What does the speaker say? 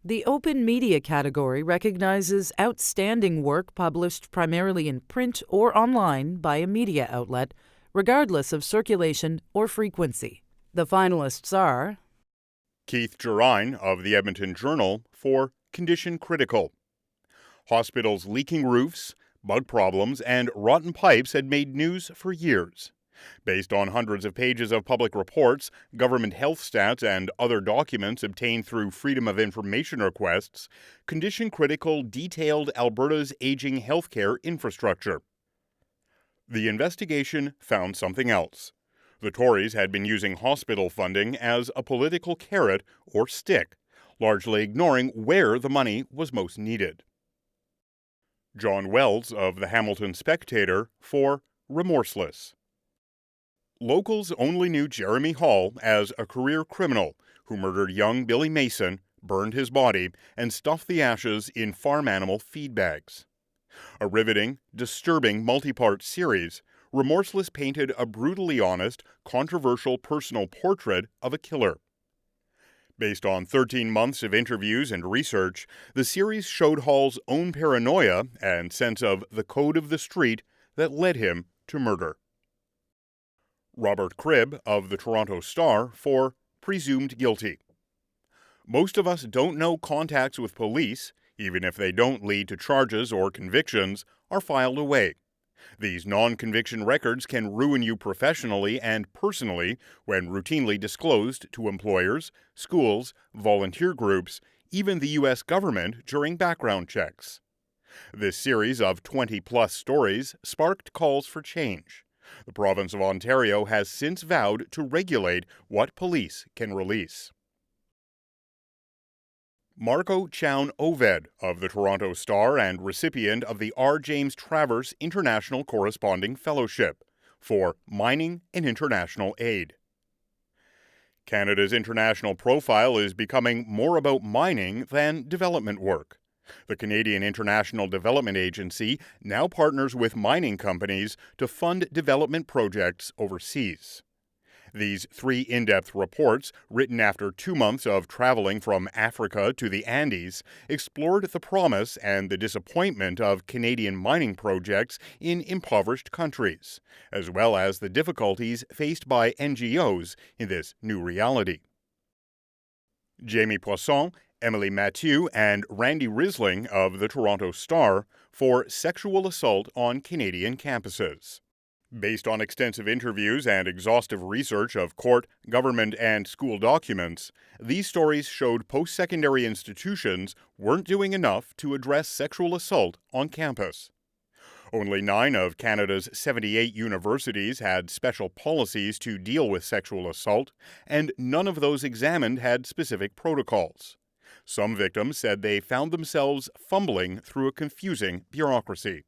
The open media category recognizes outstanding work published primarily in print or online by a media outlet, regardless of circulation or frequency. The finalists are Keith Gerine of the Edmonton Journal for Condition Critical. Hospitals' leaking roofs, bug problems, and rotten pipes had made news for years. Based on hundreds of pages of public reports, government health stats, and other documents obtained through Freedom of Information requests, Condition Critical detailed Alberta's aging healthcare infrastructure. The investigation found something else. The Tories had been using hospital funding as a political carrot or stick, largely ignoring where the money was most needed. John Wells of the Hamilton Spectator for Remorseless. Locals only knew Jeremy Hall as a career criminal who murdered young Billy Mason, burned his body, and stuffed the ashes in farm animal feed bags. A riveting, disturbing multi-part series, Remorseless painted a brutally honest, controversial personal portrait of a killer. Based on 13 months of interviews and research, the series showed Hall's own paranoia and sense of the code of the street that led him to murder. Robert Cribb of the Toronto Star for Presumed Guilty. Most of us don't know contacts with police, even if they don't lead to charges or convictions, are filed away. These non-conviction records can ruin you professionally and personally when routinely disclosed to employers, schools, volunteer groups, even the U.S. government during background checks. This series of 20-plus stories sparked calls for change. The province of Ontario has since vowed to regulate what police can release. Marco Chown Oved of the Toronto Star and recipient of the R. James Travers International Corresponding Fellowship for Mining and International Aid. Canada's international profile is becoming more about mining than development work. The Canadian International Development Agency now partners with mining companies to fund development projects overseas. These 3 in-depth reports, written after 2 months of traveling from Africa to the Andes, explored the promise and the disappointment of Canadian mining projects in impoverished countries, as well as the difficulties faced by NGOs in this new reality. Jamie Poisson, Emily Mathieu, and Randy Risling of the Toronto Star for Sexual Assault on Canadian Campuses. Based on extensive interviews and exhaustive research of court, government, and school documents, these stories showed post-secondary institutions weren't doing enough to address sexual assault on campus. Only 9 of Canada's 78 universities had special policies to deal with sexual assault, and none of those examined had specific protocols. Some victims said they found themselves fumbling through a confusing bureaucracy.